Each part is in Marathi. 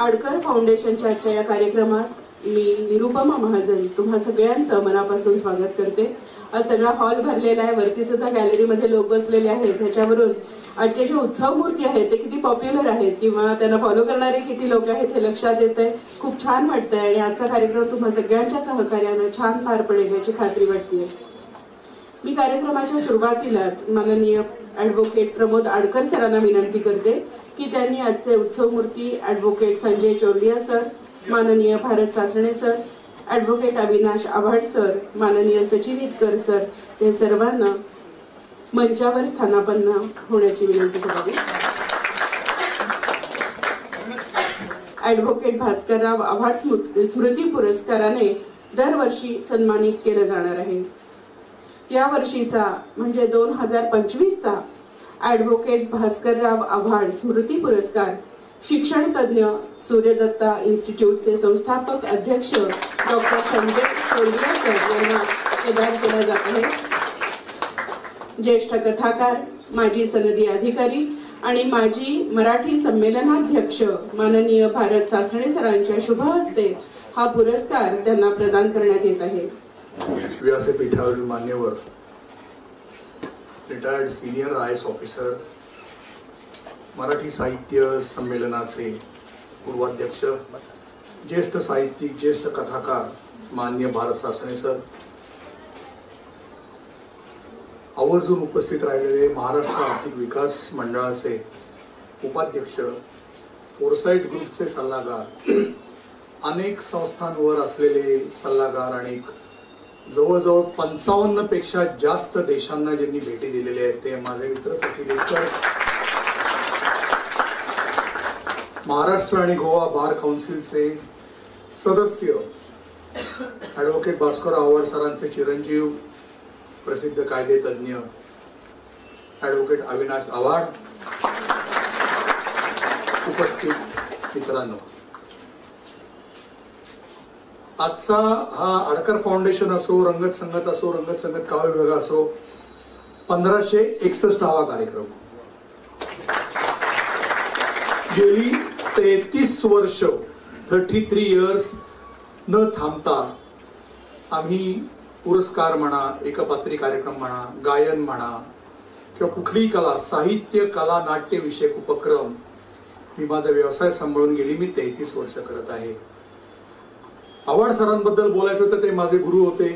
आडकर फाउंडेशनच्या आजच्या या कार्यक्रमात मी निरुपमा महाजन तुम्हा सगळ्यांचं मनापासून स्वागत करते। आज सगळा हॉल भरलेला आहे, वरती सुद्धा गॅलरीमध्ये लोक बसलेले आहेत। ह्याच्यावरून आजचे जे उत्सव मूर्ती आहेत ते किती पॉप्युलर आहेत किंवा त्यांना फॉलो करणारे किती लोक आहेत हे लक्षात येतंय। खूप छान वाटतंय आणि आजचा कार्यक्रम तुम्हा सगळ्यांच्या सहकार्याने छान पार पडेल याची खात्री वाटते। मी कार्यक्रमाच्या सुरुवातीलाच माननीय ॲडव्होकेट प्रमोद आडकर सरांना विनंती करते की त्यांनी आजचे उत्सव मूर्ती ॲडव्होकेट संजय चोरडिया सर, माननीय Bharat Sasane sir, advocate Avinash Awhad sir, माननीय सचिन इतकर सर हे सर्वांना मंचावर स्थानापन्न होण्याची विनंती करावी। ॲडव्होकेट भास्करराव आव्हाड स्मृती पुरस्काराने दरवर्षी सन्मानित केलं जाणार आहे। या वर्षीचा म्हणजे 2025चा ॲडव्होकेट भास्करराव आव्हाड स्मृती पुरस्कार शिक्षण तज्ञ सूर्यदत्ता इन्स्टिट्यूटचे संस्थापक अध्यक्ष डॉक्टर संजय चोरडिया सर यांना प्रदान केला जात आहे। ज्येष्ठ कथाकार, माजी सनदी अधिकारी आणि माजी मराठी संमेलनाध्यक्ष माननीय भारत सासणे सरांच्या शुभ हस्ते हा पुरस्कार त्यांना प्रदान करण्यात येत आहे। व्यासपीठावरील मान्यवर, retired senior IAS officer, Marathi साहित्य संमेलनाचे पूर्वाध्यक्ष, ज्येष्ठ साहित्यिक, ज्येष्ठ कथाकार मान्य भारत सासणे सर, आवर्जून उपस्थित राहिलेले महाराष्ट्र आर्थिक विकास मंडळाचे उपाध्यक्ष, फोरसाईट ग्रुपचे सल्लागार, अनेक संस्थांवर असलेले सल्लागार आणि जवळजवळ 55 पेक्षा जास्त देशांना ज्यांनी भेटी दिलेल्या आहेत ते माझे मित्र सचिन, महाराष्ट्र आणि गोवा बार काउन्सिलचे सदस्य, ॲडव्होकेट भास्कर आव्हाड सरांचे चिरंजीव, प्रसिद्ध कायदे तज्ञ ॲडव्होकेट अविनाश आव्हाड, उपस्थित मित्रांनो, आजचा हा आडकर फाउंडेशन असो, रंगत संगत असो, रंगत संगत काव्य विभाग असो, 1561वा कार्यक्रम। गेली 33 वर्ष 33 इयर्स न थांबता आम्ही पुरस्कार म्हणा, एकपात्री कार्यक्रम म्हणा, गायन म्हणा किंवा कुठलीही कला, साहित्य, कला, नाट्य विषयक उपक्रम मी माझा व्यवसाय सांभाळून गेली मी 33 वर्ष करत आहे। आव्हाड सरांबद्दल बोलायचं तर ते माझे गुरु होते।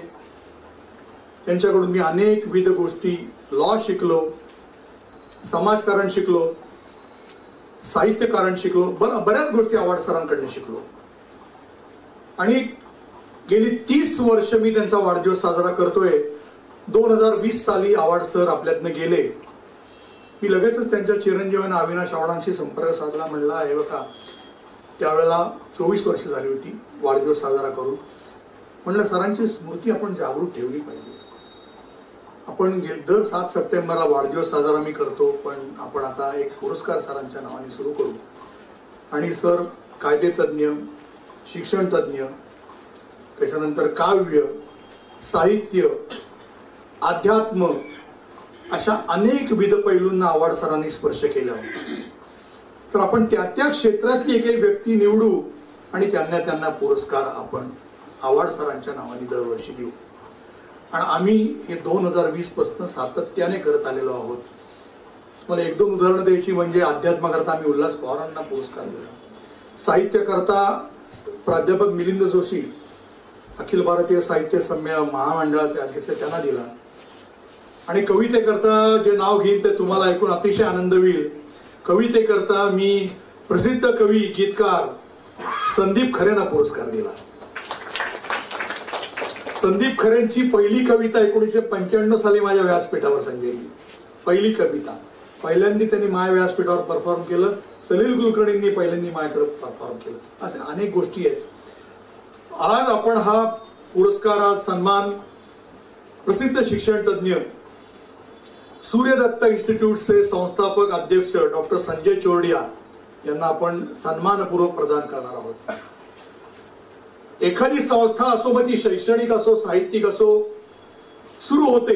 त्यांच्याकडून मी अनेक विविध गोष्टी, लॉ शिकलो, समाजकारण शिकलो, साहित्यकारण शिकलो, बऱ्याच गोष्टी आव्हाड सरांकडून शिकलो आणि गेली 30 वर्ष मी त्यांचा वाढदिवस साजरा करतोय। 2020 साली आव्हाड सर आपल्यातनं गेले। मी लगेचच त्यांच्या चिरंजीवांना अविनाश आव्हाडांशी संपर्क साधला, म्हणला हे बघा त्यावेळेला 24 वर्ष झाली होती वाढदिवस साजरा करून, म्हणलं सरांची स्मृती आपण जागृत ठेवली पाहिजे। आपण दर 7 सप्टेंबरला वाढदिवस साजरा मी करतो, पण आपण आता एक पुरस्कार सरांच्या नावाने सुरू करू। आणि सर कायदे तज्ञ, शिक्षण तज्ञ, त्याच्यानंतर काव्य, साहित्य, अध्यात्म अशा अनेक विविध पैलूंना आव्हाड सरांनी स्पर्श केला। तर आपण त्या त्या क्षेत्रातली एक व्यक्ती निवडू आणि त्यांना पुरस्कार आपण आव्हाड सरांच्या नावाने दरवर्षी देऊ। आणि आम्ही हे 2020 पासून सातत्याने करत आलेलो आहोत। मला 1-2 उदाहरणं द्यायची म्हणजे अध्यात्माकरता आम्ही उल्हास पवारांना पुरस्कार दिला, साहित्याकरता प्राध्यापक मिलिंद जोशी, अखिल भारतीय साहित्य संमेलन महामंडळाचे अध्यक्ष, त्यांना दिला। आणि कवितेकरता जे नाव घेईन ते तुम्हाला ऐकून अतिशय आनंद होईल। कवितेकरता मी प्रसिद्ध कवी, गीतकार संदीप खरेंना पुरस्कार दिला। संदीप खरेंची पहिली कविता 1995 साली माझ्या व्यासपीठावर संगीतली, पहिली कविता पहिल्यांदा त्यांनी माझ्या व्यासपीठावर परफॉर्म केलं। सलील कुलकर्णींनी पहिल्यांदा माझ्याकडे परफॉर्म केलं। असे अनेक गोष्टी आहेत। आज आपण हा पुरस्कार, सन्मान प्रसिद्ध शिक्षण तज्ञ, सूर्यदत्ता इन्स्टिट्यूटचे संस्थापक अध्यक्ष डॉक्टर संजय चोरडिया यांना आपण सन्मानपूर्वक प्रदान करणार आहोत। एखादी संस्था असो, मग ती शैक्षणिक असो, साहित्यिक असो, सुरू होते,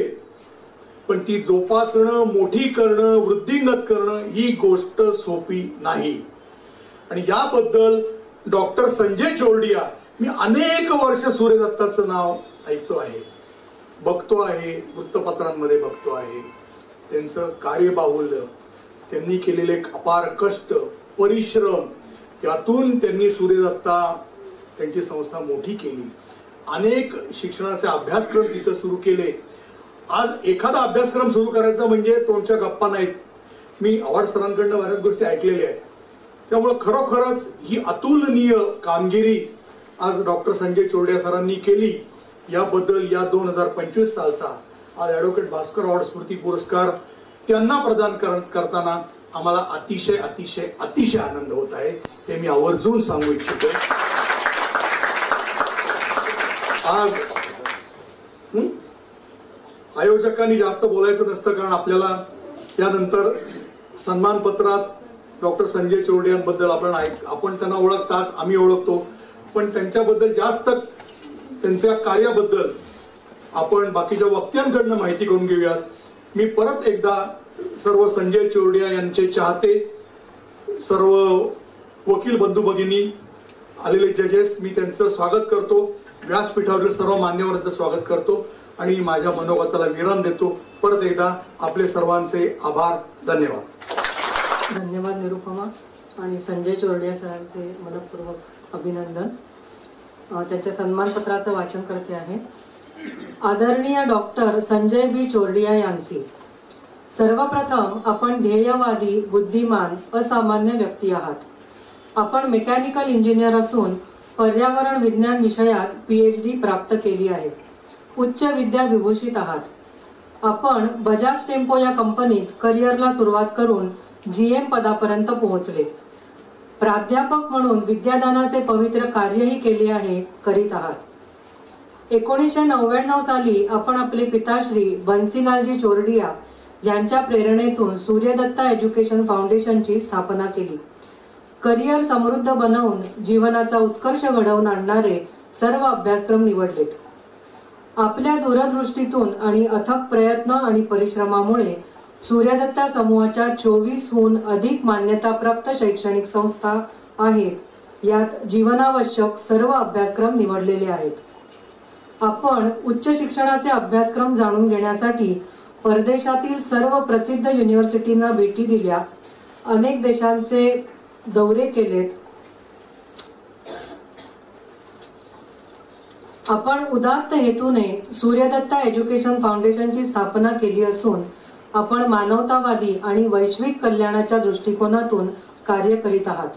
पण ती जोपासणं, मोठी करणं, वृद्धिंगत करणं ही गोष्ट सोपी नाही। आणि याबद्दल डॉक्टर संजय चोरडिया, मी अनेक वर्ष सूर्यदत्ताचं नाव ऐकतो आहे, बघतो आहे, वृत्तपत्रांमध्ये बघतो आहे. त्यांचं कार्यबाहुल्य, त्यांनी केलेले अपार कष्ट, परिश्रम, यातून त्यांनी सूर्यदत्ता त्यांची संस्था मोठी केली. अनेक शिक्षणाचे अभ्यासक्रम तिथं सुरू केले. आज एखादा अभ्यासक्रम सुरू करायचा म्हणजे तोंडच्या गप्पा नाहीत. मी आव्हाड सरांकडनं बऱ्याच गोष्टी ऐकलेल्या आहेत. त्यामुळे खरोखरच ही अतुलनीय कामगिरी आज डॉक्टर संजय चोरडिया सरांनी केली. याबद्दल या 2025 सालचा आज ऍडव्होकेट भास्कर अवॉर्ड स्मृती पुरस्कार त्यांना प्रदान करताना आम्हाला अतिशय अतिशय अतिशय आनंद होत आहे, हे मी आवर्जून सांगू इच्छितो. आज आयोजकांनी जास्त बोलायचं नसतं, कारण आपल्याला यानंतर सन्मान पत्रात डॉक्टर संजय चोरडियांबद्दल आपण त्यांना ओळखताच, आम्ही ओळखतो, पण त्यांच्याबद्दल जास्त त्यांच्या कार्याबद्दल आपण बाकीच्या वक्त्यांकडनं माहिती करून घेऊयात. मी परत एकदा सर्व संजय चोरडिया यांचे चाहते, सर्व वकील बंधू भगिनी, आलेले जजेस, मी त्यांचं स्वागत करतो. व्यासपीठावरील सर्व मान्यवरांचं स्वागत करतो आणि माझ्या मनोगताला विराम देतो. परत एकदा आपले सर्वांचे आभार. धन्यवाद. धन्यवाद निरुपमा आणि संजय चोरडिया सरांचे मनपूर्वक अभिनंदन. त्यांच्या सन्मानपत्राचं वाचन करते आहे. आदरणीय डॉक्टर संजय बी चोरडिया यांचे, सर्वप्रथम आपण ध्येयवादी, बुद्धिमान, असामान्य व्यक्ती आहात. आपण मेकॅनिकल इंजिनियर असून पर्यावरण विज्ञान विषयात PhD प्राप्त केली आहे. उच्च विद्या विभूषित आहात. आपण बजाज टेम्पो या कंपनीत करिअरला सुरुवात करून GM पदापर्यंत पोहोचले. प्राध्यापक म्हणून विद्यादानाचे पवित्र कार्यही केले आहे, करीत आहात. 1999 साली आपण आपले पिताश्री बन्सीलालजी चोरडिया यांच्या प्रेरणेतून सूर्यदत्ता एज्युकेशन फाउंडेशनची स्थापना केली. करिअर समृद्ध बनवून जीवनाचा उत्कर्ष घडवून आणणारे सर्व अभ्यासक्रम निवडलेत. आपल्या दूरदृष्टीतून आणि अथक प्रयत्न आणि परिश्रमामुळे सूर्यदत्ता समूहाच्या 24हून अधिक मान्यताप्राप्त शैक्षणिक संस्था आहेत. यात जीवनावश्यक सर्व अभ्यासक्रम निवडलेले आहेत. आपण उच्च शिक्षणाचे अभ्यासक्रम जाणून घेण्यासाठी परदेशातील सर्व प्रसिद्ध युनिव्हर्सिटींना भेटी दिल्या, अनेक देशांचे दौरे केलेत. आपण उदात्त हेतूने सूर्यदत्ता एज्युकेशन फाउंडेशनची स्थापना केली असून आपण मानवतावादी आणि वैश्विक कल्याणाच्या दृष्टिकोनातून कार्य करीत आहात.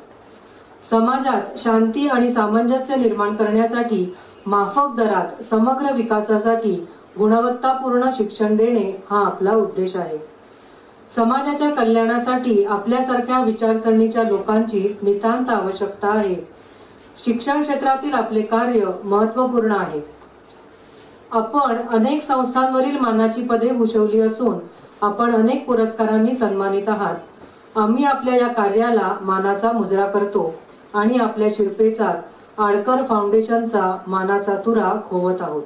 समाजात शांती आणि सामंजस्य निर्माण करण्यासाठी माफक दरात समग्र विकासासाठी गुणवत्तापूर्ण शिक्षण देणे हा आपला उद्देश आहे. समाजाच्या कल्याणासाठी आपल्यासारख्या विचारसरणीच्या लोकांची नितांत आवश्यकता आहे. शिक्षण क्षेत्रातील आपले कार्य महत्त्वपूर्ण आहे. आपण अनेक संस्थांवरील मानाची पदे भूषवली असून आपण अनेक पुरस्कारांनी सन्मानित आहात. आम्ही आपल्या या कार्याला मानाचा मुजरा करतो आणि आपल्या शिरपेचात आडकर फाउंडेशनचा मानाचा तुरा खोवत आहोत.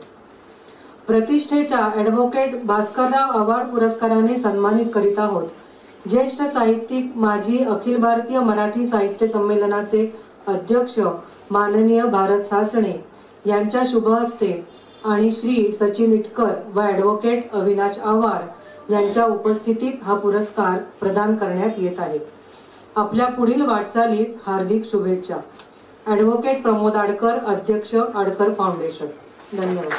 प्रतिष्ठेच्या ॲडव्होकेट भास्करराव अवॉर्ड पुरस्काराने सन्मानित करीत आहोत. ज्येष्ठ साहित्यिक, माजी अखिल भारतीय मराठी साहित्य संमेलनाचे अध्यक्ष माननीय भारत सासणे यांच्या शुभ हस्ते आणि श्री सचिन इटकर व ॲडव्होकेट अविनाश आव्हाड यांच्या उपस्थितीत हा पुरस्कार प्रदान करण्यात येत आहे. आपल्या पुढील वाटचालीस हार्दिक शुभेच्छा. ॲडव्होकेट प्रमोद आडकर, अध्यक्ष आडकर फाउंडेशन. धन्यवाद.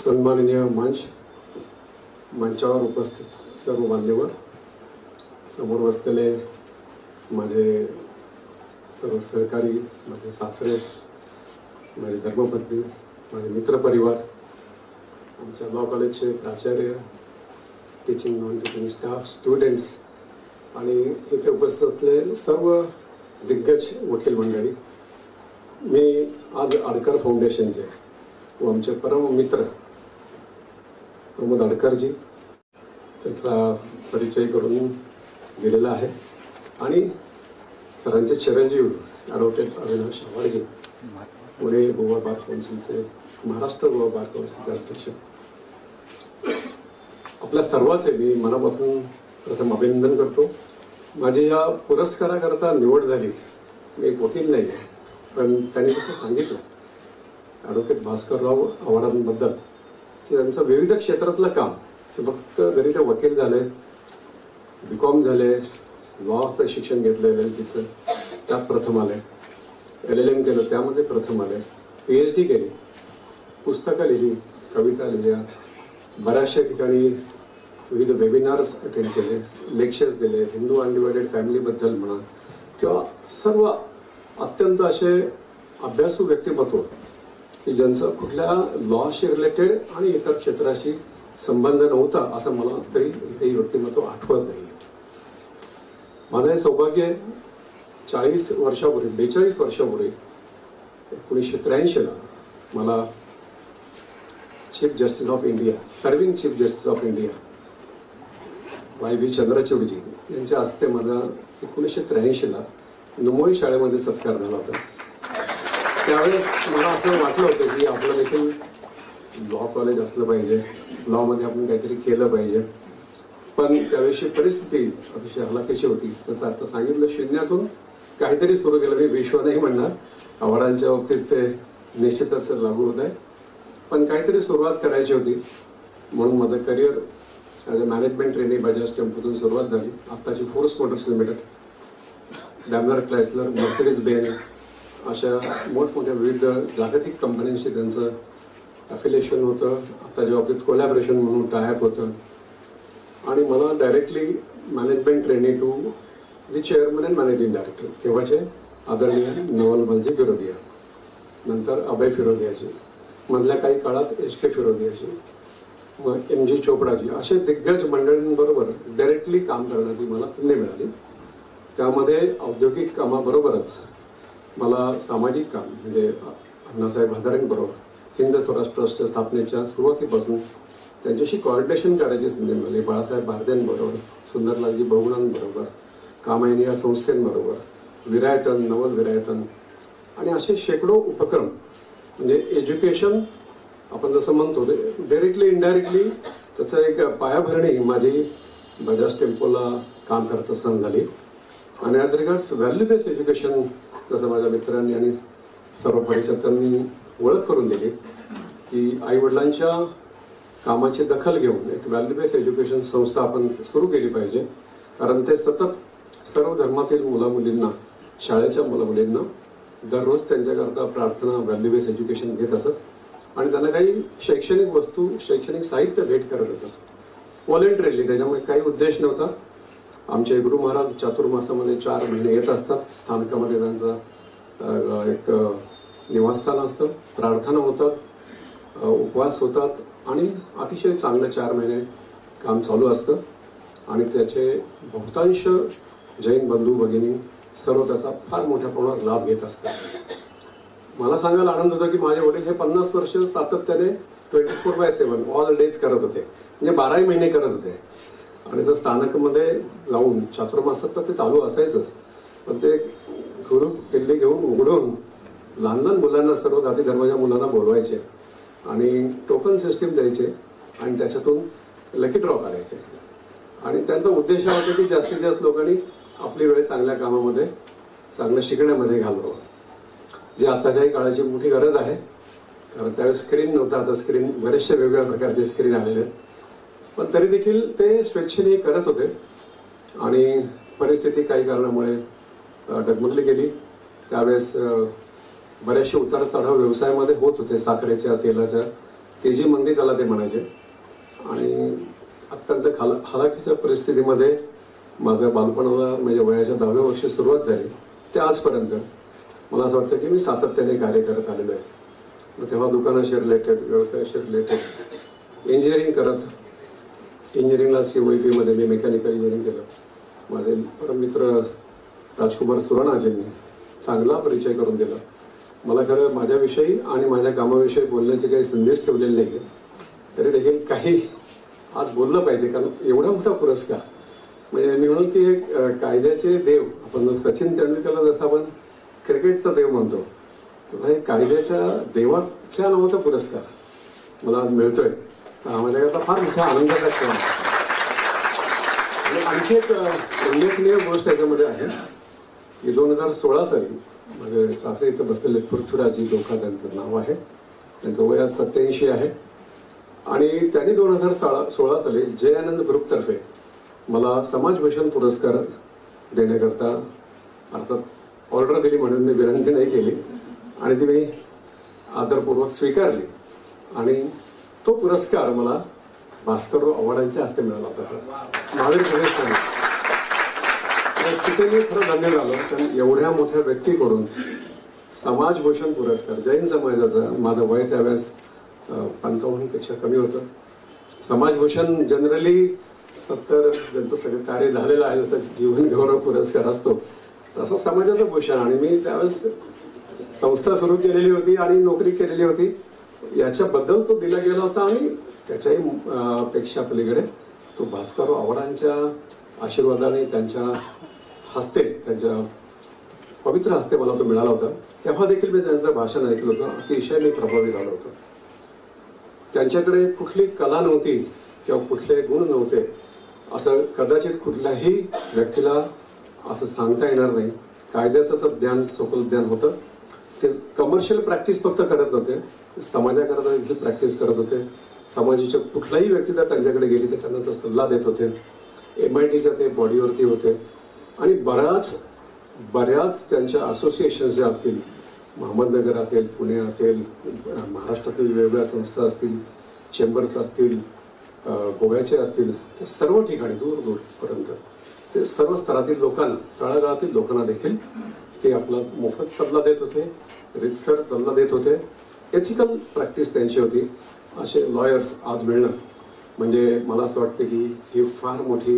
सन्माननीय मंचावर उपस्थित सर्व मान्यवर, समोर बसलेले माझे सर्व सहकारी, माझे सासरे, माझे धर्मपत्नी, माझे मित्रपरिवार, आमच्या लॉ कॉलेजचे प्राचार्य, teaching non teaching staff, students आणि इथे उपस्थित असलेले सर्व दिग्गज वकील मंडळी, मी आज आडकर फाउंडेशनचे व आमचे परम मित्र प्रमोद आडकरजी त्यांचा परिचय करून दिलेला आहे आणि सरांचे चिरंजीव ॲडव्होकेट अविनाश आव्हाडजी, पुणे गोवा बार काउन्सिलचे, महाराष्ट्र गोवा बार काउन्सिलचे अध्यक्ष, आपल्या सर्वांचे मी मनापासून प्रथम अभिनंदन करतो. माझी या पुरस्काराकरता निवड झाली. मी एक वकील नाही, पण त्यांनी कसं सांगितलं ॲडव्होकेट भास्करराव आव्हाडांबद्दल की त्यांचं विविध क्षेत्रातलं काम, ते फक्त जरी ते वकील झाले, BCom झाले, लॉचं शिक्षण घेतलं LLBचं त्यात प्रथम आले, LLM केलं त्यामध्ये प्रथम आले, PhD केली, पुस्तकं लिहिली, कविता लिहिल्या, बऱ्याचशा ठिकाणी विविध वेबिनार्स अटेंड केले, लेक्चर्स दिले, हिंदू अनडिवायडेड फॅमिलीबद्दल म्हणा किंवा सर्व अत्यंत असे अभ्यासू व्यक्तिमत्व की ज्यांचं कुठल्या लॉशी रिलेटेड आणि इतर क्षेत्राशी संबंध नव्हता असं मला तरी काही व्यक्तिमत्व आठवत नाही. माझं हे सौभाग्य 42 वर्षापूर्वी 1983ला मला chief justice of India, serving chief justice of India YV चंद्रचूडजी यांच्या हस्ते माझा 1983ला नुमोई शाळेमध्ये सत्कार झाला होता. त्यावेळेस मला असं वाटलं होतं की आपलं देखील लॉ कॉलेज असलं पाहिजे, लॉमध्ये आपण काहीतरी केलं पाहिजे. पण त्यावेळेची परिस्थिती अतिशय हलाखीची होती. तसं आता सांगितलं, शून्यातून काहीतरी सुरू केलं. मी विश्व नाही म्हणणार, आव्हाडांच्या बाबतीत ते निश्चितच लागू होत आहे, पण काहीतरी सुरुवात करायची होती. म्हणून माझं career as a management training Bajaj टेम्पोतून सुरुवात झाली. आत्ताची Force Motors Limited, Daimler Chrysler, Mercedes Benz अशा मोठमोठ्या विविध जागतिक कंपन्यांशी त्यांचं अफिलिएशन होतं. आत्ताच्या बाबतीत कोलॅबरेशन म्हणून टायअप होतं आणि मला directly management training to the chairman and managing director, तेव्हाचे आदरणीय नवलमलजी फिरोदिया, नंतर अभय फिरोदियाजी, मधल्या काही काळात HK फिरोदियाजी, मग MG चोपडाजी, असे दिग्गज मंडळींबरोबर डायरेक्टली काम करण्याची मला संधी मिळाली. त्यामध्ये औद्योगिक कामाबरोबरच मला सामाजिक काम म्हणजे अण्णासाहेब हजारेंबरोबर हिंद स्वराज ट्रस्टच्या स्थापनेच्या सुरुवातीपासून त्यांच्याशी कोऑर्डिनेशन करायची संधी मिळाली. बाळासाहेब भारदेंबरोबर, सुंदरलालजी बहुगुणांबरोबर, कामायनी या संस्थेंबरोबर, विरायतन, नवल विरायतन आणि असे शेकडो उपक्रम. म्हणजे एज्युकेशन आपण जसं म्हणतो ते डायरेक्टली इनडायरेक्टली त्याचं एक पायाभरणी माझी बजाज टेम्पोला काम करत असताना झाली. आणि as regards value based education जसं माझ्या मित्रांनी आणि सर्व परिचितांनी ओळख करून दिली की आईवडिलांच्या कामाची दखल घेऊन एक व्हॅल्यू बेस्ड एज्युकेशन संस्था आपण सुरू केली पाहिजे. कारण ते सतत सर्व धर्मातील मुलामुलींना, शाळेच्या मुलामुलींना दररोज त्यांच्याकरता प्रार्थना, व्हॅल्यू बेस्ड एज्युकेशन घेत असत आणि त्यांना काही शैक्षणिक वस्तू, शैक्षणिक साहित्य भेट करत असत व्हॉलेंटरीली. त्याच्यामुळे काही उद्देश नव्हता. आमचे गुरु महाराज चातुर्मासामध्ये 4 महिने येत असतात. स्थानकामध्ये त्यांचा एक निवासस्थान असतं, प्रार्थना होतात, उपवास होतात आणि अतिशय चांगलं 4 महिने काम चालू असतं. आणि त्याचे बहुतांश जैन बंधू भगिनी सर्व त्याचा फार मोठ्या प्रमाणावर लाभ घेत असतात. मला सांगायला आनंद होता की माझे वडील हे 50 वर्ष सातत्याने 24/7 ऑल डेज करत होते, म्हणजे 12 महिने करत होते. आणि जर स्थानकामध्ये जाऊन चातुर्मासात तर ते चालू असायचंच, पण ते गुरु किल्ले घेऊन उघडून लहान लहान मुलांना, सर्व जाती धर्माच्या मुलांना बोलवायचे आणि टोकन सिस्टीम द्यायचे आणि त्याच्यातून लकी ड्रॉ करायचे. आणि त्यांचा उद्देश हा होता की जास्तीत जास्त लोकांनी आपली वेळ चांगल्या कामामध्ये, चांगलं शिकण्यामध्ये घालवावं, जे आताच्याही काळाची मोठी गरज आहे. कारण त्यावेळेस स्क्रीन नव्हता, आता स्क्रीन बरेचशा वेगवेगळ्या प्रकारचे स्क्रीन आलेले आहेत. पण तरी देखील ते स्वेच्छेने करत होते आणि परिस्थिती काही कारणामुळे डगमगली गेली. त्यावेळेस बरेचसे उतार चढाव व्यवसायामध्ये होत होते, साखरेच्या, तेलाच्या, तेजी मंदी त्याला ते म्हणायचे. आणि अत्यंत हलाखीच्या परिस्थितीमध्ये माझ्या बालपणाला म्हणजे वयाच्या 10व्या वर्षी सुरुवात झाली ते आजपर्यंत मला असं वाटतं की मी सातत्याने कार्य करत आलेलो आहे. मग तेव्हा दुकानाशी रिलेटेड, व्यवसायाशी रिलेटेड, इंजिनिअरिंग करत, इंजिनिअरिंगला COEP मध्ये मी मेकॅनिकल इंजिनिअरिंग केलं. माझे परममित्र राजकुमार सुराणाजींनी चांगला परिचय करून दिला. मला खरं माझ्याविषयी आणि माझ्या कामाविषयी बोलण्याचे काही संदेश ठेवलेले नाही, तरी देखील काही आज बोललं पाहिजे, कारण एवढा मोठा पुरस्कार म्हणजे मी म्हणून की एक कायद्याचे देव, आपण सचिन तेंडुलकरला जसं आपण क्रिकेटचा देव म्हणतो, हे कायद्याच्या देवाच्या नावाचा पुरस्कार मला आज मिळतोय. तर माझ्याकरता फार मोठा आनंदाचा क्षण आहे. आणि आणखी एक उल्लेखनीय गोष्ट याच्यामध्ये आहे की 2016 साली माझे सासरे इथं बसलेले पृथ्वीराजी दोखा त्यांचं नाव आहे. त्यांचं वय आज 87 आहे. आणि त्यांनी 2016 साली जयानंद ग्रुपतर्फे मला समाजभूषण पुरस्कार देण्याकरता अर्थात ऑर्डर दिली म्हणून मी विनंती नाही केली आणि ती मी आदरपूर्वक स्वीकारली. आणि तो पुरस्कार मला भास्करराव आव्हाडांच्या हस्ते मिळाला होता. महावीर प्रदेश तिथे मी खरं धन्य झालो, कारण एवढ्या मोठ्या व्यक्तीकडून समाजभूषण पुरस्कार, जैन समाजाचा, माझं वय त्यावेळेस 55 पेक्षा कमी होतं. समाजभूषण जनरली 70 ज्यांचं सगळं कार्य झालेलं आहे, जसं जीवन गौरव पुरस्कार असतो तसं समाजाचं भूषण. आणि मी त्यावेळेस संस्था सुरू केलेली होती आणि नोकरी केलेली होती, याच्याबद्दल तो दिला गेला होता. आणि त्याच्याही पेक्षा पलीकडे तो भास्करराव आव्हाडांच्या आशीर्वादाने, त्यांच्या हस्ते, त्यांच्या पवित्र हस्ते मला तो मिळाला होता. तेव्हा देखील मी त्यांचं भाषण ऐकलं होतं, अतिशय मी प्रभावित झालो होतो. त्यांच्याकडे कुठली कला नव्हती किंवा कुठले गुण नव्हते असं कदाचित कुठल्याही व्यक्तीला असं सांगता येणार नाही. कायद्याचं तर ज्ञान, सखोल ज्ञान होतं. ते कमर्शियल प्रॅक्टिस फक्त करत नव्हते, समाजाकरता देखील प्रॅक्टिस करत होते. समाजाच्या कुठलाही व्यक्ती जर त्यांच्याकडे गेली तर त्यांना तो सल्ला देत होते. MITच्या ते बॉडीवरती होते. आणि बऱ्याच त्यांच्या असोसिएशन्स ज्या असतील, अहमदनगर असेल, पुणे असेल, महाराष्ट्रातील वेगवेगळ्या संस्था असतील, चेंबर्स असतील, गोव्याचे असतील, त्या सर्व ठिकाणी दूरपर्यंत ते सर्व स्तरातील लोकांना, तळागाळातील लोकांना देखील ते आपला मोफत सल्ला देत होते, रितसर सल्ला देत होते. एथिकल प्रॅक्टिस त्यांची होती. असे लॉयर्स आज मिळणं म्हणजे मला असं वाटतं की ही फार मोठी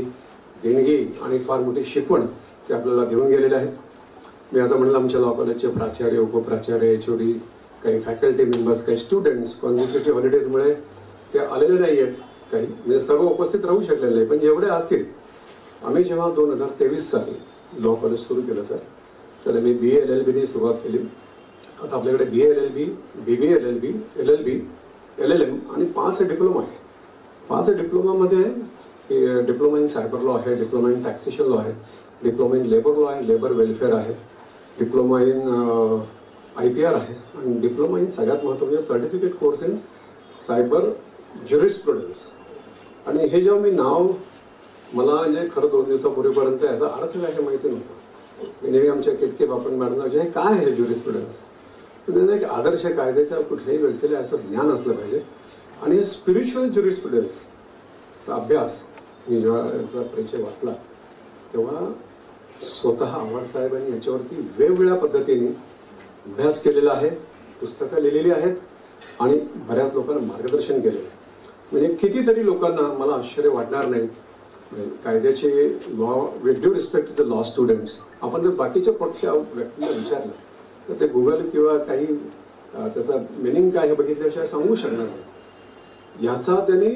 देणगी आणि फार मोठी शिकवण ते आपल्याला देऊन गेलेले आहेत. मी असं म्हणलं, आमच्या लॉ कॉलेजचे प्राचार्य, उपप्राचार्य, HOD, काही फॅकल्टी मेंबर्स, काही स्टुडंट्स कॉन्झिक्युटिव्ह हॉलिडेजमुळे ते आलेले नाही आहेत, काही म्हणजे सर्व उपस्थित राहू शकलेले नाही, पण जेवढे असतील. आम्ही जेव्हा 2023 साली लॉ कॉलेज सुरू केलं सर, तर मी BA LLB सुरुवात केली. आता आपल्याकडे BA LLB, BBA LLB, LLB, LLM आणि 5 डिप्लोमा आहे. 5 डिप्लोमामध्ये डिप्लोमा इन सायबर लॉ आहे, डिप्लोमा इन टॅक्सेशन लॉ आहे, डिप्लोमा इन लेबर लॉ आहे, लेबर वेलफेअर आहे, डिप्लोमा इन IPR आहे आणि डिप्लोमा इन सगळ्यात महत्त्वाचे सर्टिफिकेट कोर्स इन सायबर ज्युरिस्प्रुडन्स. आणि हे जेव्हा मी नाव, मला म्हणजे खरं 2 दिवसापूर्वीपर्यंत याचा अर्थ काय हे माहिती नव्हतं. नेहमी आमच्या किटके बापन मॅडम हे काय आहे ज्युरिस्प्रुडन्स, तर एक आदर्श कायद्याच्या कुठल्याही व्यक्तीला याचं ज्ञान असलं पाहिजे. आणि स्पिरिच्युअल ज्युरिस्प्रुडन्सचा अभ्यास मी जेव्हा याचा परिचय वाचला तेव्हा स्वतः आव्हाड साहेबांनी याच्यावरती वेगवेगळ्या पद्धतीने अभ्यास केलेला आहे, पुस्तकं लिहिलेली आहेत आणि बऱ्याच लोकांना मार्गदर्शन केलेलं आहे. म्हणजे कितीतरी लोकांना, मला आश्चर्य वाटणार नाही, कायद्याचे law, with due respect to the law students, आपण जर बाकीच्या पक्षाच्या व्यक्तीला विचारलं तर ते गुगल किंवा काही त्याचा मिनिंग काय हे बघितल्याशिवाय सांगू शकणार नाही. याचा त्यांनी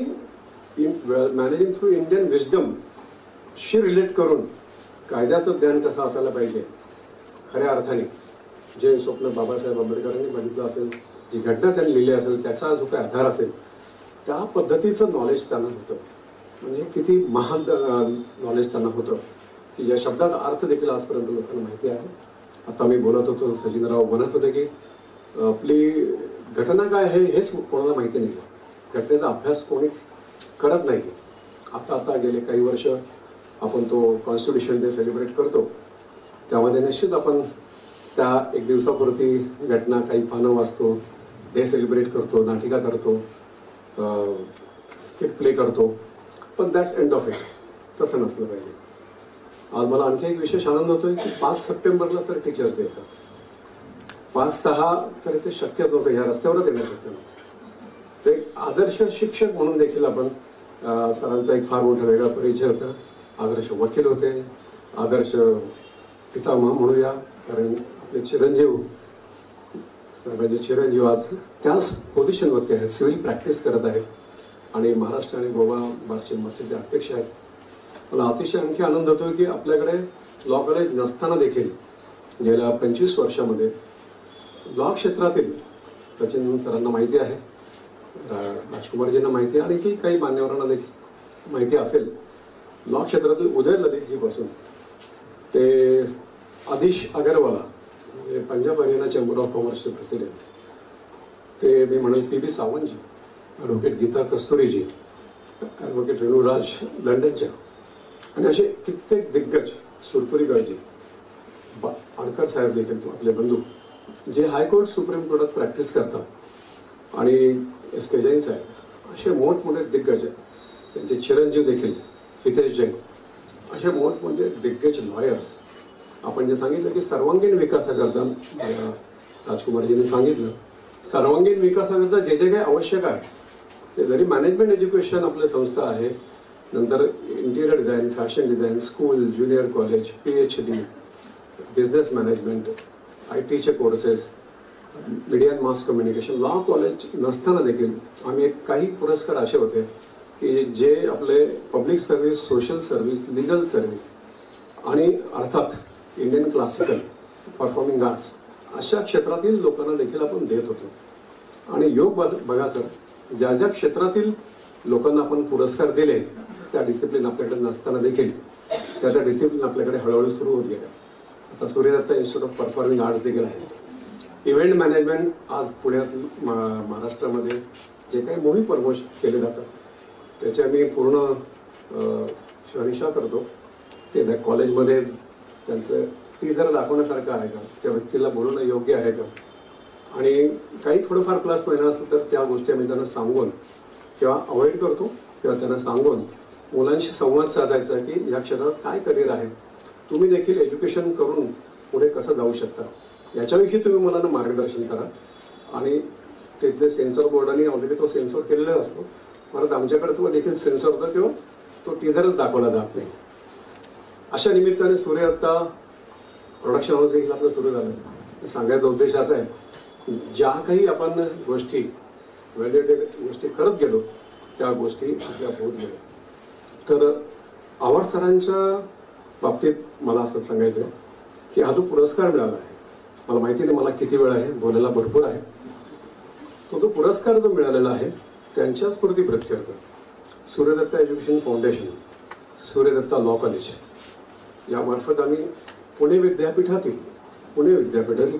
मॅनेजिंग थ्रू इंडियन विजडम शी रिलेट करून कायद्याचं ज्ञान कसं असायला पाहिजे, खऱ्या अर्थाने जे स्वप्न बाबासाहेब आंबेडकरांनी बघितलं असेल, जी घटना त्यांनी लिहिली असेल, त्याचा जो काही आधार असेल, त्या पद्धतीचं नॉलेज त्यांना होतं. म्हणजे किती महान नॉलेज त्यांना होतं की या शब्दाचा अर्थ देखील आजपर्यंत लोकांना माहिती आहे. आता मी बोलत होतो, सचिनराव म्हणत होते की आपली घटना काय आहे हेच कोणाला माहिती नाही, घटनेचा अभ्यास कोणीच करत नाही. आता गेले काही वर्ष आपण तो कॉन्स्टिट्यूशन डे सेलिब्रेट करतो, त्यामध्ये निश्चित आपण त्या 1 दिवसापुरती घटना, काही पानं वाचतो, डे सेलिब्रेट करतो, नाटिका करतो, स्किट प्ले करतो, पण दॅट्स एंड ऑफ इट. तसं नसलं पाहिजे. आज मला आणखी एक विशेष आनंद होतोय की 5 सप्टेंबरला तर टीचर्स डे येतात. 5-6 तर ते शक्य नव्हतं, ह्या रस्त्यावरच येणं शक्य नव्हतं. ते आदर्श शिक्षक म्हणून देखील आपण सरांचा एक फार मोठा वेगळा परिचय होता. आदर्श वकील होते, आदर्श पितामह म्हणूया, कारण आपले चिरंजीव म्हणजे चिरंजीव आज त्याच पोझिशनवरती आहेत, सिव्हिल प्रॅक्टिस करत आहेत आणि महाराष्ट्र आणि गोवा बार चेंबरचे ते अध्यक्ष आहेत. मला अतिशय आणखी आनंद होतोय की आपल्याकडे लॉ कॉलेज नसताना देखील गेल्या 25 वर्षामध्ये लॉ क्षेत्रातील सचिन सरांना माहिती आहे, राजकुमारजींना माहिती आहे आणि की काही मान्यवरांना देखील माहिती असेल, लॉ क्षेत्रातील उदय ललितजी पासून ते आदिश अगरवाला म्हणजे पंजाब हरियाणा चेंबर ऑफ कॉमर्सचे प्रेसिडेंट, ते मी म्हणेल पी बी सावंतजी, ॲडव्होकेट गीता कस्तुरीजी, ॲडव्होकेट रेणुराज लंडनच्या आणि असे कित्येक दिग्गज, सुरपुरी गळजी, आडकर साहेब देखील आपले बंधू जे हायकोर्ट सुप्रीम कोर्टात प्रॅक्टिस करतात आणि एस के जैन साहेब असे मोठमोठे दिग्गज, त्यांचे चिरंजीव देखील हितेश जैन, असे मोठमोठे दिग्गज लॉयर्स. आपण जे सांगितलं की सर्वांगीण विकासाकरता, राजकुमारजींनी सांगितलं, सर्वांगीण विकासाकरता जे जे काही आवश्यक आहे ते जरी मॅनेजमेंट एज्युकेशन आपली संस्था आहे, नंतर interior design, fashion design, school, junior college, PhD, business management, IT चे courses, media and mass communication, law college नसताना देखील आम्ही काही पुरस्कार असे होते की जे आपले public service, social service, legal service आणि अर्थात इंडियन क्लासिकल, परफॉर्मिंग आर्ट्स अशा क्षेत्रातील लोकांना देखील आपण देत होतो. आणि योग बघा सर, ज्या ज्या क्षेत्रातील लोकांना आपण पुरस्कार दिले त्या डिसिप्लिन आपल्याकडे नसताना देखील त्या डिसिप्लिन आपल्याकडे हळूहळू सुरू होत गेल्या. आता Suryadatta institute of performing arts देखील आहे. इव्हेंट मॅनेजमेंट आज पुण्यात महाराष्ट्रामध्ये जे काही मूव्ही प्रमोट केले जातात त्याची आम्ही पूर्ण शहनिशा करतो. ते त्या कॉलेजमध्ये त्यांचं टीजर दाखवण्यासारखं आहे का, त्या व्यक्तीला बोलवणं योग्य आहे का, आणि काही थोडंफार प्लस महिना असेल तर त्या गोष्टी आम्ही त्यांना सांगून किंवा अवॉइड करतो किंवा त्यांना सांगून मुलांशी संवाद साधायचा की या क्षेत्रात काय करिअर आहे, तुम्ही देखील एज्युकेशन करून पुढे कसं जाऊ शकता याच्याविषयी तुम्ही मुलांना मार्गदर्शन करा. आणि तिथले सेन्सॉर बोर्डाने ऑलरेडी तो सेन्सॉर केलेला असतो, परत आमच्याकडे तो देखील सेन्सॉर होता किंवा तो टीजरच दाखवला जात नाही. अशा निमित्ताने सूर्यदत्ता प्रोडक्शन हाऊस देखील आपलं सुरू झालं. सांगायचा उद्देश असा आहे, ज्या काही आपण गोष्टी व्हॅल्युएटेड गोष्टी करत गेलो त्या गोष्टी आपल्या होत गेल्या. तर आव्हाड सरांच्या बाबतीत मला असं सांगायचं आहे की हा जो पुरस्कार मिळाला आहे, मला माहिती नाही मला किती वेळ आहे, बोलायला भरपूर आहे, तो पुरस्कार जो मिळालेला आहे त्यांच्या स्मृतीप्रित्यर्थ Suryadatta education foundation, Suryadatta law college यामार्फत आम्ही पुणे विद्यापीठातील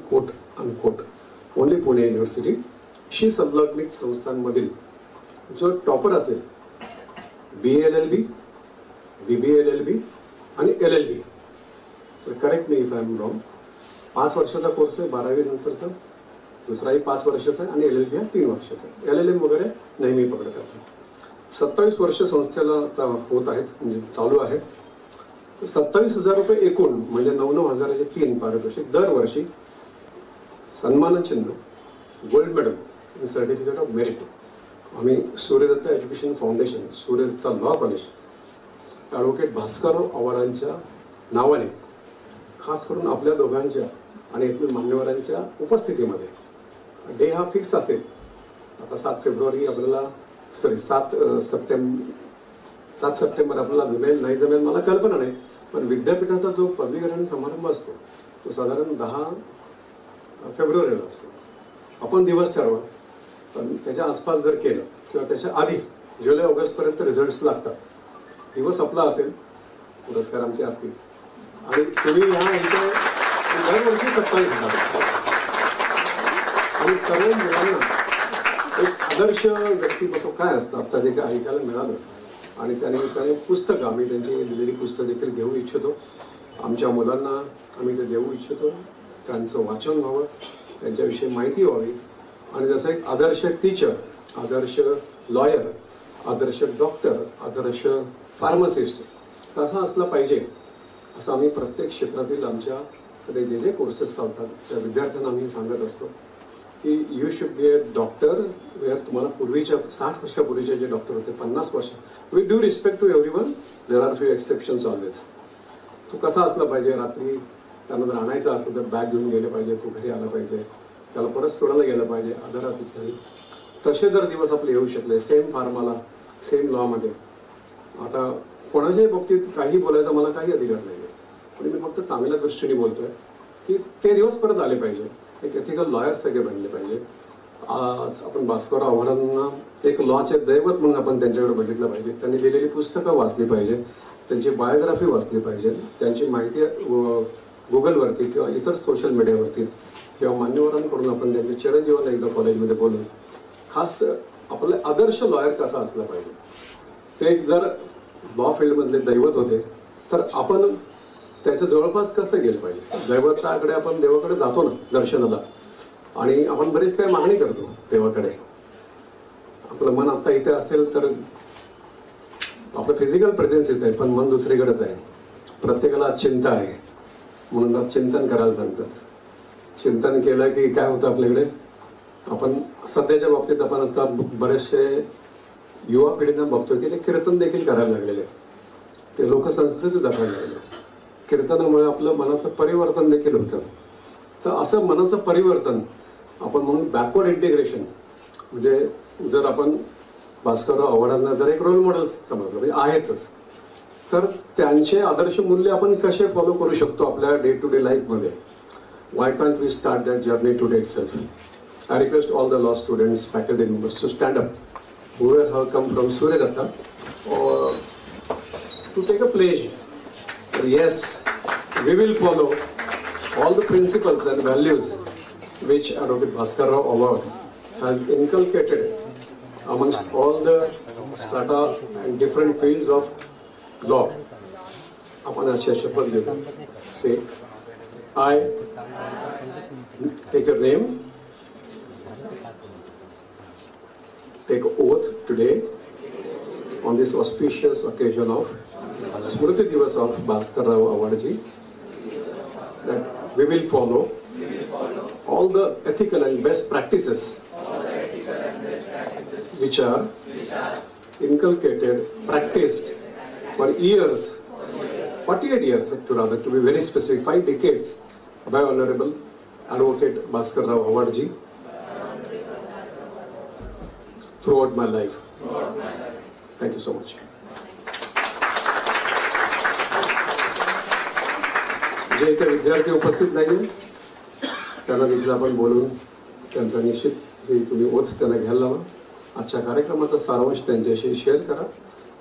quote unquote only Pune university शी संलग्नित संस्थांमधील जो टॉपर असेल BLLB, BBLLB आणि LLB, तर correct me if I am wrong, 5 वर्षाचा कोर्स आहे, 12वी नंतरचा, दुसराही 5 वर्षाचा आहे आणि LLB हा 3 वर्षाचा आहे. LLM वगैरे नेहमी पकडत असतात. 27 वर्ष संस्थेला आता होत आहेत, म्हणजे चालू आहे. 27,000 रुपये एकूण म्हणजे 9,9,000चे 3 पारितोषिक दरवर्षी, सन्मानचिन्ह, गोल्ड मेडल आणि सर्टिफिकेट ऑफ मेरिट आम्ही Suryadatta education foundation, Suryadatta law college, advocate Bhaskarrao आव्हाडांच्या नावाने खास करून आपल्या दोघांच्या आणि येथील मान्यवरांच्या उपस्थितीमध्ये, डे हा फिक्स असेल. आता 7 फेब्रुवारी आपल्याला 7 सप्टेंबर आपल्याला जमेल नाही जमेल मला कल्पना नाही, पण विद्यापीठाचा जो पदवीग्रहण समारंभ असतो तो साधारण 10 फेब्रुवारीला असतो. आपण दिवस ठरवा, पण त्याच्या आसपास जर केलं किंवा त्याच्या आधी जुलै ऑगस्ट पर्यंत रिझल्ट लागतात, दिवस आपला असेल, पुरस्कार आमचे असतील आणि तुम्ही ह्या इथे दरवर्षी 27,000 आणि सर्व मुलांना एक आदर्श व्यक्तिमत्व काय असतं आता जे काय ऐकायला मिळालं. आणि त्यानिमित्ताने पुस्तकं आम्ही त्यांची दिलेली पुस्तकं देखील घेऊ इच्छितो. आमच्या मुलांना आम्ही ते देऊ इच्छितो, त्यांचं वाचन व्हावं, त्यांच्याविषयी माहिती व्हावी आणि जसं एक आदर्श टीचर, आदर्श लॉयर, आदर्श डॉक्टर, आदर्श फार्मासिस्ट कसा असला पाहिजे असं आम्ही प्रत्येक क्षेत्रातील आमच्याकडे जे कोर्सेस चालतात त्या विद्यार्थ्यांना आम्ही सांगत असतो की you should be a doctor where तुम्हाला पूर्वीच्या 60 वर्षापूर्वीचे जे डॉक्टर होते 50 वर्ष we do respect to everyone there are few exceptions always. तो कसा असला पाहिजे, रात्री त्यांना जर आणायचं असलं तर बॅग घेऊन गेले पाहिजे, तो घरी आला पाहिजे, त्याला परत सोडायला गेलं पाहिजे आधारात इत्यादी. तसे जर दिवस आपले येऊ शकले सेम फार्माला सेम लॉमध्ये. आता कोणाच्याही बाबतीत काही बोलायचा मला काही अधिकार नाही आहे, पण मी फक्त चांगल्या दृष्टीने बोलतोय की ते दिवस परत आले पाहिजे. एक एथिकल लॉयर सगळे बनले पाहिजे. आज आपण भास्करराव आव्हाडांना एक लॉचे दैवत म्हणून आपण त्यांच्याकडे बघितलं पाहिजे. त्यांनी लिहिलेली पुस्तकं वाचली पाहिजे, त्यांची बायोग्राफी वाचली पाहिजे, त्यांची माहिती गुगलवरती किंवा इतर सोशल मीडियावरती किंवा मान्यवरांकडून आपण त्यांच्या चिरंजीवाला एकदा कॉलेजमध्ये बोलून खास आपले आदर्श लॉयर कसा असला पाहिजे. ते जर लॉ फील्डमधले दैवत होते तर आपण त्याच्या जवळपास कसं गेलं पाहिजे. दैवताकडे आपण देवाकडे जातो ना दर्शनाला आणि आपण बरीच काही मागणी करतो देवाकडे. आपलं मन आता इथे असेल तर आपलं फिजिकल प्रेझेन्स इथे आहे पण मन दुसरीकडेच आहे. प्रत्येकाला चिंता आहे म्हणून चिंतन करायला सांगतात. चिंतन केलं की काय होतं आपल्याकडे. आपण सध्याच्या बाबतीत आपण आता बरेचसे युवा पिढींना बघतो की ते कीर्तन देखील करायला लागलेले आहेत. ते लोकसंस्कृती दाखवायला लागले. कीर्तनामुळे आपलं मनाचं परिवर्तन देखील होतं. तर असं मनाचं परिवर्तन आपण म्हणून बॅकवर्ड इंटिग्रेशन म्हणजे जर आपण भास्करराव आव्हाडांना जर एक रोल मॉडेल समजलं म्हणजे आहेतच तर त्यांचे आदर्श मूल्य आपण कसे फॉलो करू शकतो आपल्या डे टू डे लाईफमध्ये. Why can't we start that journey today itself. I request all the law students, faculty members to stand up, whoever have come from Surya Datta, or to take a pledge. Yes, we will follow all the principles and values which Advocate Bhaskarrao Award has inculcated amongst all the strata and different fields of law. Upon a शपथ घेतो. Say, I take your name. Take oath today on this auspicious occasion of Smriti Divas of Bhaskarrao Awardji that we will follow all the ethical and best practices which are inculcated, practiced for years, 48 years to be very specific, 5 decades by Honorable Advocate Bhaskarrao Awardji. Throughout my life. Thank you so much. जे इथे विद्यार्थी उपस्थित नाहीये त्यांना देखील आपण बोलून त्यांचा निश्चित तुम्ही ओथ त्यांना घ्यायला लावा. आजच्या कार्यक्रमाचा सारांश त्यांच्याशी शेअर करा.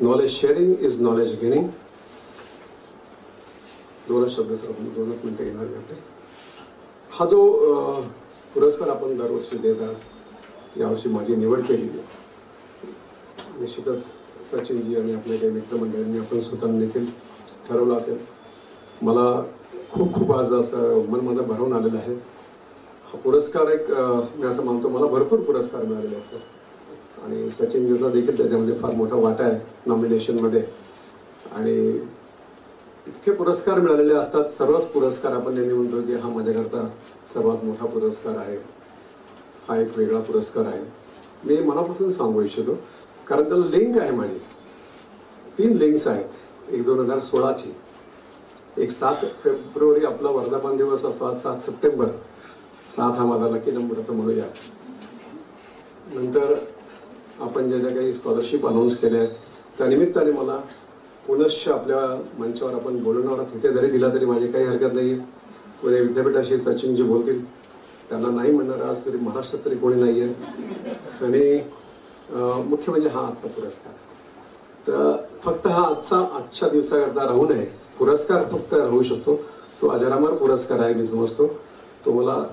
Knowledge sharing is knowledge gaining. 2 शब्द तर आपण 2 मिनिटं घेणार होते. हा जो पुरस्कार आपण दरवर्षी देतात यावर्षी माझी निवड केलेली आहे. निश्चितच सचिनजी आणि आपल्या काही मित्रमंडळींनी आपण स्वतःने देखील ठरवलं असेल. मला खूप खूप आज असं मन मला भरून आलेलं आहे. हा पुरस्कार एक मी असं मानतो मला भरपूर पुरस्कार मिळालेले असतात आणि सचिनजीचा देखील त्याच्यामध्ये फार मोठा वाटा आहे नॉमिनेशनमध्ये. आणि इतके पुरस्कार मिळालेले असतात. सर्वच पुरस्कार आपण नेहमी म्हणतो की हा माझ्याकरता सर्वात मोठा पुरस्कार आहे, हा एक वेगळा पुरस्कार आहे. मी मनापासून सांगू इच्छितो कारण त्याला लिंक आहे. माझी 3 लिंक्स आहेत. एक 2016ची, एक 7 फेब्रुवारी आपला वर्धापन दिवस असतो, आज 7 सप्टेंबर. 7 हा माझा लकी नंबर असं म्हणूया. नंतर आपण ज्या ज्या काही स्कॉलरशिप अनाऊन्स केल्या त्या निमित्ताने मला पुनश्च आपल्या मंचावर आपण बोलवणार तिथे जरी दिला तरी माझी काही हरकत नाही. पुणे विद्यापीठाशी सचिनजी बोलतील. त्यांना नाही म्हणणार आज तरी महाराष्ट्रात तरी कोणी नाहीये. आणि मुख्य म्हणजे हा आजचा पुरस्कार. तर फक्त हा आजच्या दिवसाकरता राहू नये. पुरस्कार फक्त राहू शकतो तो अजरामर पुरस्कार आहे मी समजतो. तो मला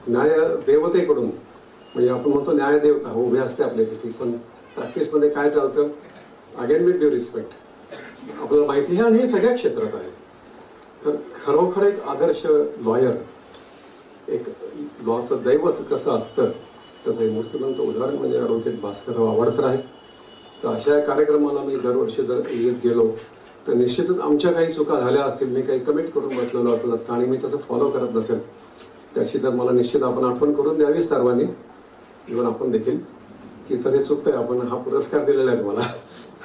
न्याय देवतेकडून म्हणजे आपण म्हणतो न्याय देवता उभे असते आपल्या तिथे पण प्रॅक्टिसमध्ये काय चालतं अगेन विथ ड्यू रिस्पेक्ट आपल्याला माहिती आहे आणि हे सगळ्या क्षेत्रात आहे. तर खरोखर एक आदर्श लॉयर एक लॉचं दैवत कसं असतं त्याचं हे मूर्तिमंत उदाहरण म्हणजे ॲडव्होकेट भास्करराव आव्हाड सर आहे. तर अशा कार्यक्रमाला मी दरवर्षी जर येत गेलो तर निश्चितच आमच्या काही चुका झाल्या असतील, मी काही कमिट करून बसलेलो असलं आणि मी तसं फॉलो करत नसेल, त्याची तर मला निश्चित आपण आठवण करून द्यावी सर्वांनी, इव्हन आपण देखील, की सर हे चुकतंय, आपण हा पुरस्कार दिलेला आहे तुम्हाला,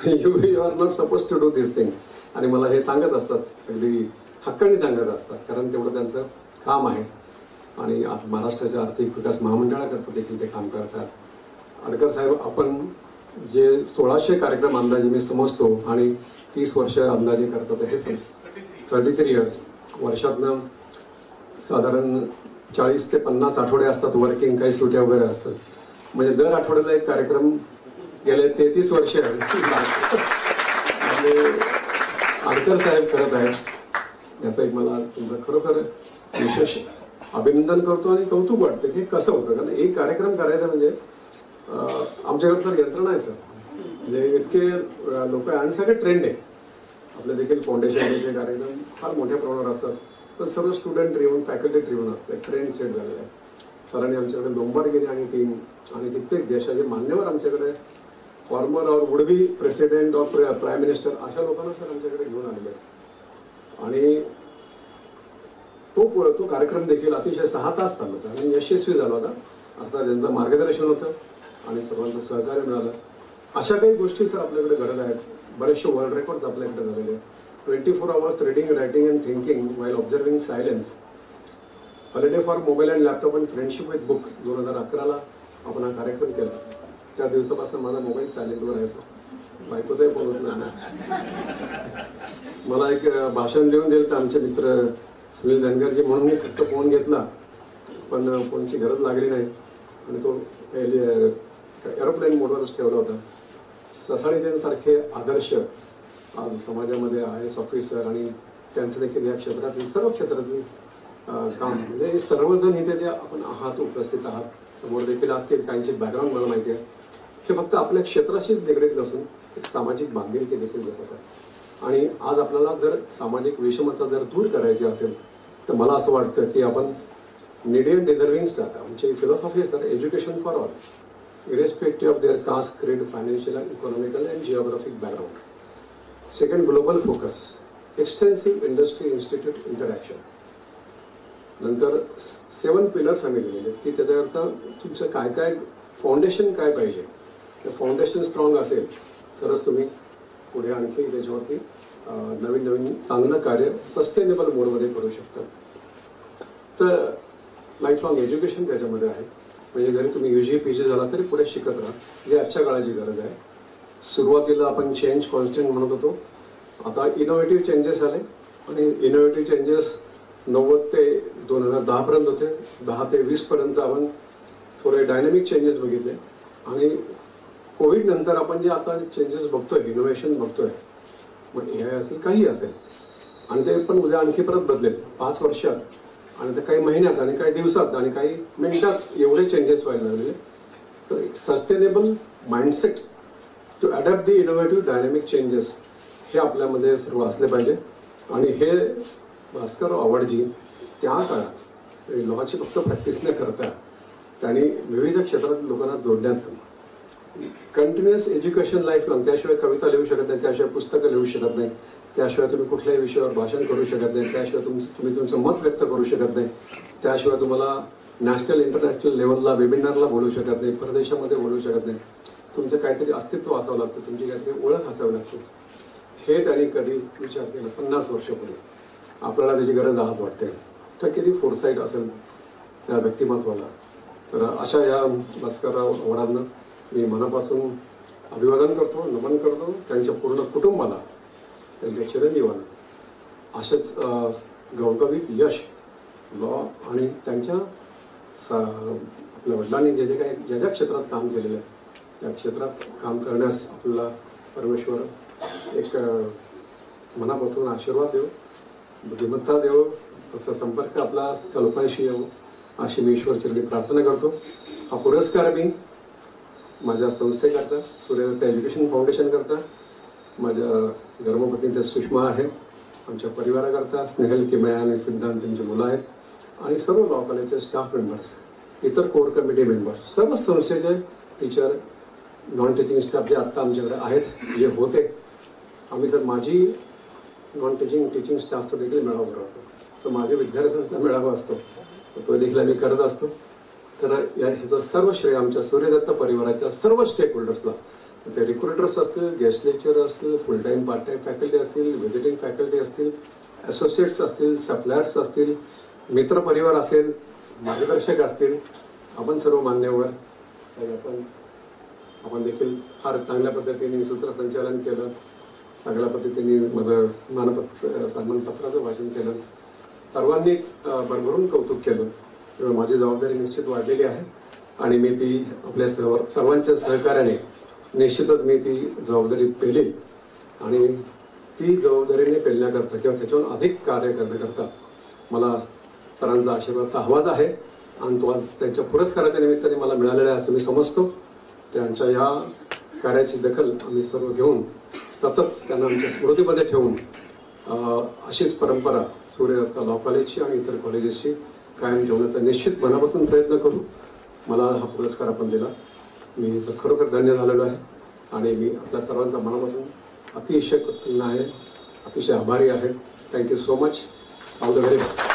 you are not suppose to do this thing. आणि मला हे सांगत असतात, अगदी हक्काने सांगत असतात, कारण तेवढं त्यांचं काम आहे. आणि महाराष्ट्राच्या आर्थिक विकास महामंडळाकरता देखील ते काम करतात. आडकर साहेब, आपण जे 1600 कार्यक्रम अंदाजे मी समजतो आणि 30 वर्ष अंदाजे करतात, हे 33 इयर्स, वर्षातनं साधारण 40 ते 50 आठवडे असतात वर्किंग, काही सुट्या वगैरे असतात, म्हणजे दर आठवड्याला एक कार्यक्रम गेले 33 वर्ष आडकर साहेब करत आहेत. याचं एक मला तुमचं खरोखर विशेष अभिनंदन करतो आणि कौतुक वाटतं की कसं होतं. कारण एक कार्यक्रम करायचा म्हणजे आमच्याकडे तर यंत्रणा आहे सर, म्हणजे इतके लोक आहे आणि सगळे ट्रेंड आहे. आपले देखील फाउंडेशनचे कार्यक्रम फार मोठ्या प्रमाणावर असतात, तर सर्व स्टुडंट ड्रिव्हन, फॅकल्टी ड्रिव्हन असते, ट्रेंड सेट झालेला आहे. सरांनी आमच्याकडे लोंबार्गिनी आणि टीम आणि कित्येक देशाचे मान्यवर आमच्याकडे, फॉर्मर और would be president of prime minister, अशा लोकांना सर आमच्याकडे घेऊन आलेले आहेत. आणि तो कार्यक्रम देखील अतिशय 6 तास चालला होता आणि यशस्वी झाला होता. आता त्यांचं मार्गदर्शन होतं आणि सर्वांचं सहकार्य मिळालं. अशा काही गोष्टी सर आपल्याकडे घडत आहेत. बरेचसे वर्ल्ड रेकॉर्ड आपल्याकडे झालेले. 24 hours reading, writing and thinking while observing silence, holiday for mobile and laptop and friendship with book, 2011ला आपण हा कार्यक्रम केला. त्या दिवसापासून माझा मोबाईल सायलेंटवर आहे सर, बायकोचाही फोन उचलला नाही. मला एक भाषण देऊन दिलं तर आमचे मित्र सुनील धनगरजी म्हणून मी फक्त फोन घेतला, पण फोनची गरज लागली नाही आणि तो एरोप्लेन मोडवरच ठेवला होता. ससाणीसारखे आदर्श आज समाजामध्ये IAS ऑफिसर आणि त्यांचं देखील या क्षेत्रातील सर्व क्षेत्रातील काम, म्हणजे सर्वजण इथे जे आपण आहात, उपस्थित आहात, समोर देखील असतील, काहींची बॅकग्राऊंड मला माहिती आहे, हे फक्त आपल्या क्षेत्राशीच निगडीत नसून एक सामाजिक बांधिलकी देखील देतात. आणि आज आपल्याला जर सामाजिक विषमता जर दूर करायची असेल तर मला असं वाटतं की आपण नीडी अँड डिझर्विंग स्टार्ट, आमची philosophy sir education for all, irrespective of their caste, creed, financial, economical and geographic background. Second, global focus, extensive industry institute interaction. नंतर 7 पिलर्स आम्ही दिलेले की त्याच्याकरता तुमचं काय काय फाउंडेशन काय पाहिजे. फाउंडेशन स्ट्रॉंग असेल तरच तुम्ही पुढे आणखी त्याच्यावरती नवीन नवीन चांगलं कार्य सस्टेनेबल मोडमध्ये करू शकता. तर लाईफ लॉंग एज्युकेशन त्याच्यामध्ये आहे. म्हणजे जरी तुम्ही UG PG झाला तरी पुढे शिकत राहा, जे आजच्या काळाची गरज आहे. सुरुवातीला आपण चेंज कॉन्स्टंट म्हणत होतो, आता इनोव्हेटिव्ह चेंजेस आले आणि इनोव्हेटिव्ह चेंजेस 90 ते 2010 पर्यंत होते. 10 ते 20 पर्यंत आपण थोडे डायनामिक चेंजेस बघितले आणि कोविड नंतर आपण जे आता चेंजेस बघतोय, इनोव्हेशन बघतोय, मग AI असेल, काही असेल, आणि ते पण उद्या आणखी परत बदलेल 5 वर्षात आणि काही महिन्यात आणि काही दिवसात आणि काही मिनिटात एवढे चेंजेस व्हायला लागलेले. तर sustainable mindset to adapt the innovative dynamic changes हे आपल्यामध्ये सर्व असले पाहिजे. आणि हे भास्करराव आवडजी त्या काळात लॉची फक्त प्रॅक्टिस न करता त्यांनी विविध क्षेत्रातील लोकांना जोडण्याचं कंटिन्युअस एज्युकेशन लाईफ लॉंग, त्याशिवाय कविता लिहू शकत नाही, त्याशिवाय पुस्तकं लिहू शकत नाही, त्याशिवाय तुम्ही कुठल्याही विषयावर भाषण करू शकत नाही, त्याशिवाय तुम्ही तुमचं मत व्यक्त करू शकत नाही, त्याशिवाय तुम्हाला नॅशनल इंटरनॅशनल लेव्हलला वेबिनारला बोलू शकत नाही, परदेशामध्ये बोलू शकत नाही. तुमचं काहीतरी अस्तित्व असावं लागतं, तुमची काहीतरी ओळख असावी लागते. हे त्यांनी कधी विचार केला 50 वर्षापूर्वी. आपल्याला त्याची गरज आहात वाटते. तर किती फोरसाईट असेल त्या व्यक्तिमत्वाला. तर अशा या भास्करराव आवडांना मी मनापासून अभिवादन करतो, नमन करतो. त्यांच्या पूर्ण कुटुंबाला, त्यांच्या चिरंजीवांना असेच गवगवीत यश लॉ आणि त्यांच्या आपल्या वडिलांनी जे जे काही ज्या ज्या क्षेत्रात काम केलेलं आहे त्या क्षेत्रात काम करण्यास आपल्याला परमेश्वर एक मनापासून आशीर्वाद देव, बुद्धिमत्ता देव, त्याचा संपर्क आपला त्या लोकांशी येऊ अशी मी ईश्वरचरणी प्रार्थना करतो. हा पुरस्कार मी माझ्या संस्थेकरता, सूर्यदत्त एज्युकेशन फाउंडेशन करता, माझ्या धर्मपत्नी त्या सुषमा आहेत, आमच्या परिवाराकरता स्नेहल किमया आणि सिद्धांत त्यांची मुलं आहेत, आणि सर्व लॉ कॉलेजचे स्टाफ मेंबर्स, इतर कोर कमिटी मेंबर्स, सर्व संस्थेचे टीचर, नॉन टीचिंग स्टाफ जे आत्ता आमच्याकडे आहेत, जे होते. आम्ही जर माझी नॉन टीचिंग स्टाफचा देखील मेळावा भरवतो. तो माझ्या विद्यार्थ्यांचा मेळावा असतो, तो देखील आम्ही करत असतो. तर ह्याचं सर्व श्रेय आमच्या सूर्यदत्त परिवाराच्या सर्व स्टेक होल्डर्सला, ते रिक्रुटर्स असतील, गेस्ट लेक्चर असतील, फुल टाइम पार्ट टाइम फॅकल्टी असतील, व्हिजिटिंग फॅकल्टी असतील, असोसिएट्स असतील, सप्लायर्स असतील, मित्र परिवार असेल, मार्गदर्शक असतील, आपण सर्व मान्यवर. आपण देखील फार चांगल्या पद्धतीने सूत्रसंचालन केलं, चांगल्या पद्धतीने मानपत्र सन्मानपत्राचं भाषण केलं, सर्वांनीच भरभरून कौतुक केलं. तेव्हा माझी जबाबदारी निश्चित वाढलेली आहे आणि मी ती आपल्या सर्वांच्या सहकार्याने निश्चितच मी ती जबाबदारी पेलेल. आणि ती जबाबदारीने पेलण्याकरता किंवा त्याच्यावर अधिक कार्य करण्याकरता मला सरांचा आशीर्वाद हवाच आहे आणि तो आज त्यांच्या पुरस्काराच्या निमित्ताने मला मिळालेला आहे असं मी समजतो. त्यांच्या या कार्याची दखल आम्ही सर्व घेऊन सतत त्यांना आमच्या स्मृतीमध्ये ठेवून अशीच परंपरा सूर्यदत्त लॉ कॉलेजची आणि इतर कॉलेजेसची कायम ठेवण्याचा निश्चित मनापासून प्रयत्न करू. मला हा पुरस्कार आपण दिला, मी खरोखर धन्य झालेलो आहे आणि मी आपल्या सर्वांचा मनापासून अतिशय कृतज्ञ आहे, अतिशय आभारी आहे. Thank you so much. All the very best.